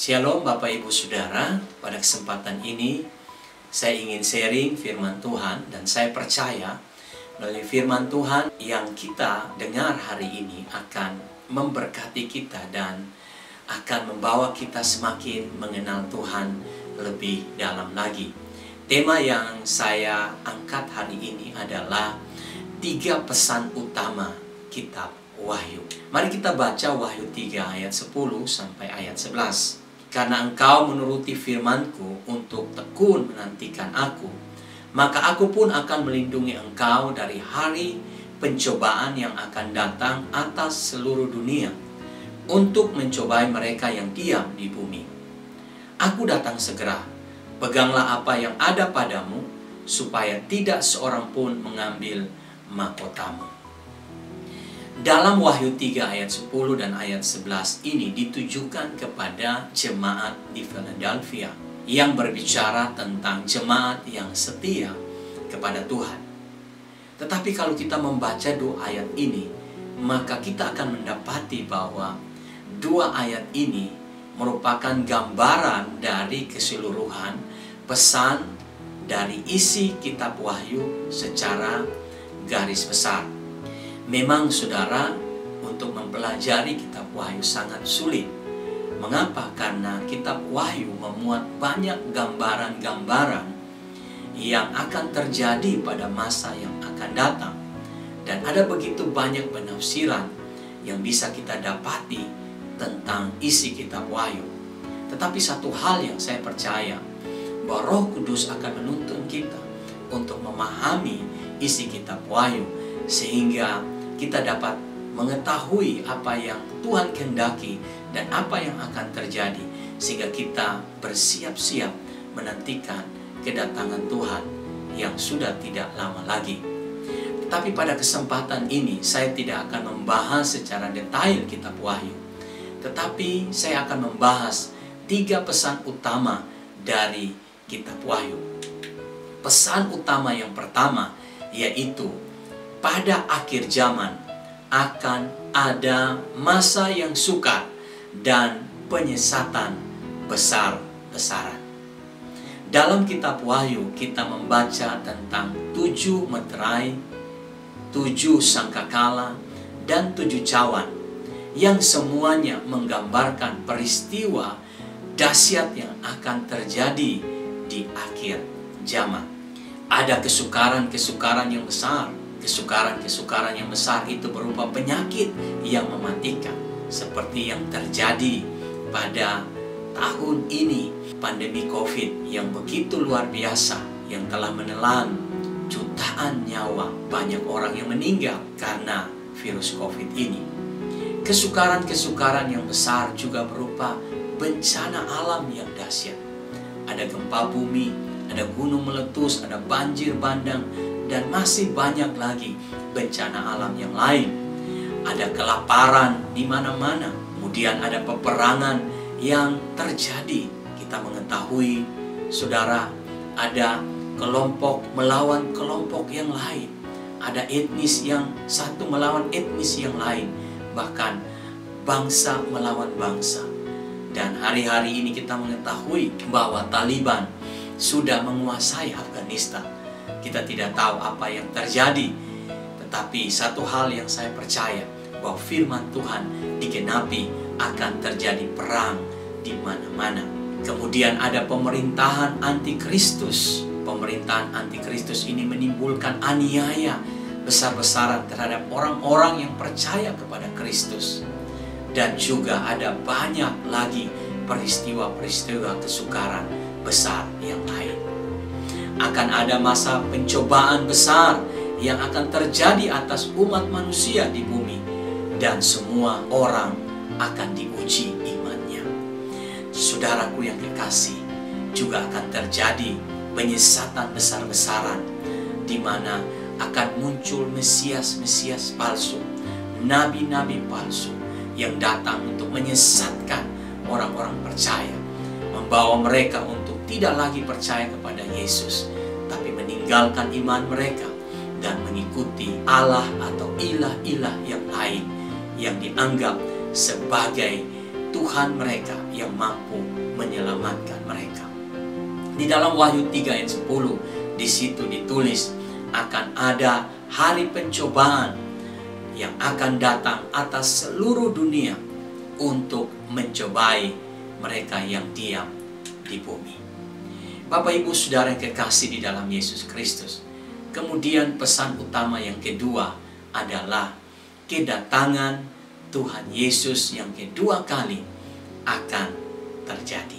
Shalom Bapak Ibu Saudara, pada kesempatan ini saya ingin sharing firman Tuhan dan saya percaya melalui firman Tuhan yang kita dengar hari ini akan memberkati kita dan akan membawa kita semakin mengenal Tuhan lebih dalam lagi. Tema yang saya angkat hari ini adalah 3 pesan utama kitab Wahyu. Mari kita baca Wahyu 3 ayat 10 sampai ayat 11. Karena engkau menuruti firman-Ku untuk tekun menantikan Aku, maka Aku pun akan melindungi engkau dari hari pencobaan yang akan datang atas seluruh dunia untuk mencobai mereka yang diam di bumi. Aku datang segera. Peganglah apa yang ada padamu, supaya tidak seorang pun mengambil mahkotamu. Dalam Wahyu 3 ayat 10 dan ayat 11 ini ditujukan kepada jemaat di Philadelphia yang berbicara tentang jemaat yang setia kepada Tuhan. Tetapi kalau kita membaca 2 ayat ini, maka kita akan mendapati bahwa 2 ayat ini merupakan gambaran dari keseluruhan pesan dari isi kitab Wahyu secara garis besar. Memang saudara, untuk mempelajari kitab Wahyu sangat sulit. Mengapa? Karena kitab Wahyu memuat banyak gambaran-gambaran yang akan terjadi pada masa yang akan datang. Dan ada begitu banyak penafsiran yang bisa kita dapati tentang isi kitab Wahyu. Tetapi satu hal yang saya percaya, bahwa Roh Kudus akan menuntun kita untuk memahami isi kitab Wahyu, sehingga kita dapat mengetahui apa yang Tuhan kehendaki dan apa yang akan terjadi, sehingga kita bersiap-siap menantikan kedatangan Tuhan yang sudah tidak lama lagi. Tetapi pada kesempatan ini saya tidak akan membahas secara detail kitab Wahyu, tetapi saya akan membahas 3 pesan utama dari kitab Wahyu. Pesan utama yang pertama yaitu pada akhir zaman akan ada masa yang sukar dan penyesatan besar-besaran. Dalam kitab Wahyu kita membaca tentang 7 meterai, 7 sangkakala, dan 7 cawan yang semuanya menggambarkan peristiwa dahsyat yang akan terjadi di akhir zaman. Ada kesukaran-kesukaran yang besar. Kesukaran-kesukaran yang besar itu berupa penyakit yang mematikan, seperti yang terjadi pada tahun ini, pandemi COVID yang begitu luar biasa, yang telah menelan jutaan nyawa, banyak orang yang meninggal karena virus COVID ini. Kesukaran-kesukaran yang besar juga berupa bencana alam yang dahsyat. Ada gempa bumi, ada gunung meletus, ada banjir bandang, dan masih banyak lagi bencana alam yang lain. Ada kelaparan di mana-mana. Kemudian ada peperangan yang terjadi. Kita mengetahui, saudara, ada kelompok melawan kelompok yang lain. Ada etnis yang satu melawan etnis yang lain. Bahkan bangsa melawan bangsa. Dan hari-hari ini kita mengetahui bahwa Taliban sudah menguasai Afghanistan. Kita tidak tahu apa yang terjadi, tetapi satu hal yang saya percaya, bahwa firman Tuhan digenapi, akan terjadi perang di mana-mana. Kemudian ada pemerintahan antikristus. Pemerintahan antikristus ini menimbulkan aniaya besar-besaran terhadap orang-orang yang percaya kepada Kristus. Dan juga ada banyak lagi peristiwa-peristiwa kesukaran besar yang lain. Akan ada masa pencobaan besar yang akan terjadi atas umat manusia di bumi, dan semua orang akan diuji imannya. Saudaraku yang kekasih, juga akan terjadi penyesatan besar-besaran, di mana akan muncul Mesias-Mesias palsu, nabi-nabi palsu yang datang untuk menyesatkan orang-orang percaya, membawa mereka untuk tidak lagi percaya kepada Yesus, tapi meninggalkan iman mereka dan mengikuti Allah atau ilah-ilah yang lain yang dianggap sebagai Tuhan mereka yang mampu menyelamatkan mereka. Di dalam Wahyu 3 ayat 10, di situ ditulis akan ada hari pencobaan yang akan datang atas seluruh dunia untuk mencobai mereka yang diam di bumi. Bapak Ibu Saudara yang kekasih di dalam Yesus Kristus, kemudian pesan utama yang kedua adalah kedatangan Tuhan Yesus yang kedua kali akan terjadi.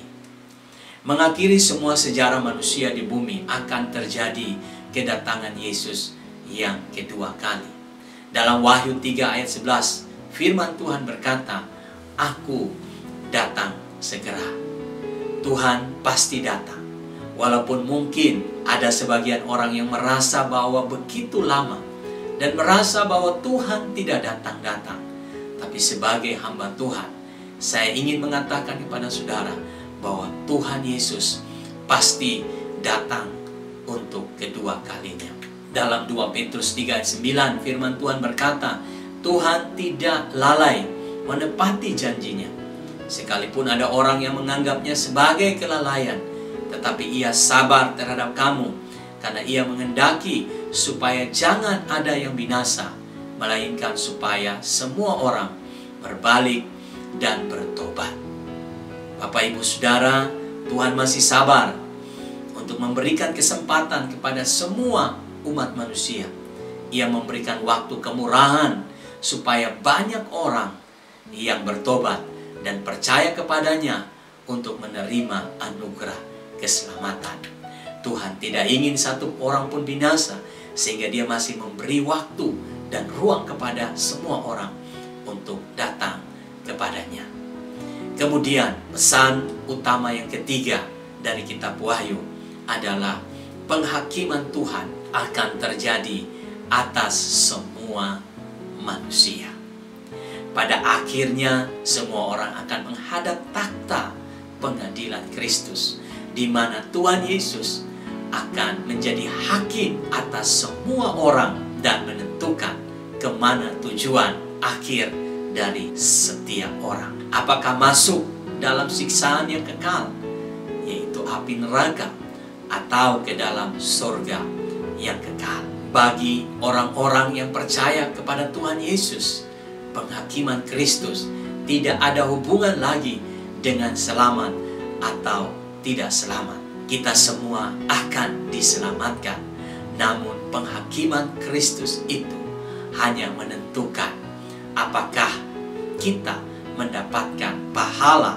Mengakhiri semua sejarah manusia di bumi akan terjadi kedatangan Yesus yang kedua kali. Dalam Wahyu 3 ayat 11, firman Tuhan berkata, "Aku datang segera." Tuhan pasti datang. Walaupun mungkin ada sebagian orang yang merasa bahwa begitu lama dan merasa bahwa Tuhan tidak datang-datang. Tapi sebagai hamba Tuhan, saya ingin mengatakan kepada saudara bahwa Tuhan Yesus pasti datang untuk kedua kalinya. Dalam 2 Petrus 3 ayat 9, firman Tuhan berkata, Tuhan tidak lalai menepati janjinya. Sekalipun ada orang yang menganggapnya sebagai kelalaian, tetapi ia sabar terhadap kamu, karena ia menghendaki supaya jangan ada yang binasa, melainkan supaya semua orang berbalik dan bertobat. Bapak Ibu Saudara, Tuhan masih sabar untuk memberikan kesempatan kepada semua umat manusia. Ia memberikan waktu kemurahan supaya banyak orang yang bertobat dan percaya kepadanya untuk menerima anugerah keselamatan. Tuhan tidak ingin satu orang pun binasa, sehingga dia masih memberi waktu dan ruang kepada semua orang untuk datang kepadanya. Kemudian pesan utama yang ketiga dari kitab Wahyu adalah penghakiman Tuhan akan terjadi atas semua manusia. Pada akhirnya semua orang akan menghadap takhta pengadilan Kristus, di mana Tuhan Yesus akan menjadi hakim atas semua orang dan menentukan kemana tujuan akhir dari setiap orang. Apakah masuk dalam siksaan yang kekal, yaitu api neraka, atau ke dalam surga yang kekal. Bagi orang-orang yang percaya kepada Tuhan Yesus, penghakiman Kristus tidak ada hubungan lagi dengan selamat atau tidak selamat. Kita semua akan diselamatkan. Namun penghakiman Kristus itu hanya menentukan apakah kita mendapatkan pahala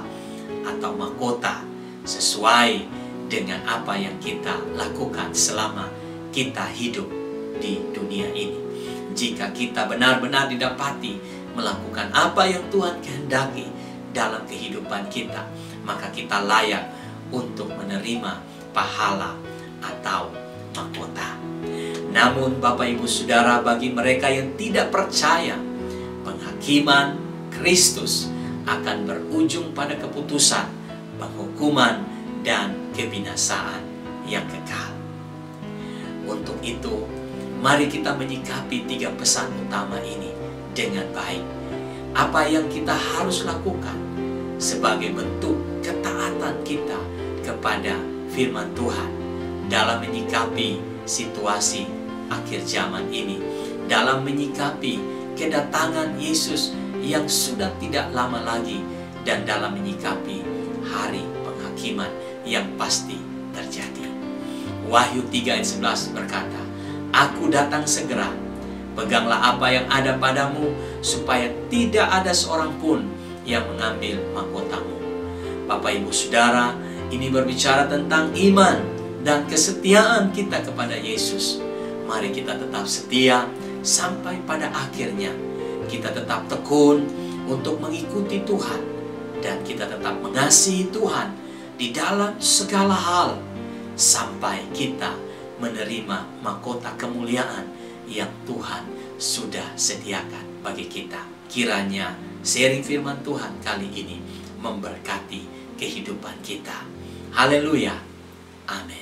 atau mahkota sesuai dengan apa yang kita lakukan selama kita hidup di dunia ini. Jika kita benar-benar didapati melakukan apa yang Tuhan kehendaki dalam kehidupan kita, maka kita layak untuk menerima pahala atau mahkota. Namun Bapak Ibu Saudara, bagi mereka yang tidak percaya, penghakiman Kristus akan berujung pada keputusan, penghukuman, dan kebinasaan yang kekal. Untuk itu, mari kita menyikapi 3 pesan utama ini dengan baik. Apa yang kita harus lakukan sebagai bentuk ketaatan kita kepada firman Tuhan dalam menyikapi situasi akhir zaman ini, dalam menyikapi kedatangan Yesus yang sudah tidak lama lagi, dan dalam menyikapi hari penghakiman yang pasti terjadi. Wahyu 3 ayat 11 berkata, "Aku datang segera, peganglah apa yang ada padamu, supaya tidak ada seorang pun yang mengambil mahkotamu." Bapak Ibu Saudara, ini berbicara tentang iman dan kesetiaan kita kepada Yesus. Mari kita tetap setia sampai pada akhirnya. Kita tetap tekun untuk mengikuti Tuhan, dan kita tetap mengasihi Tuhan di dalam segala hal, sampai kita menerima mahkota kemuliaan yang Tuhan sudah sediakan bagi kita. Kiranya sharing firman Tuhan kali ini memberkati kehidupan kita. Haleluya. Amin.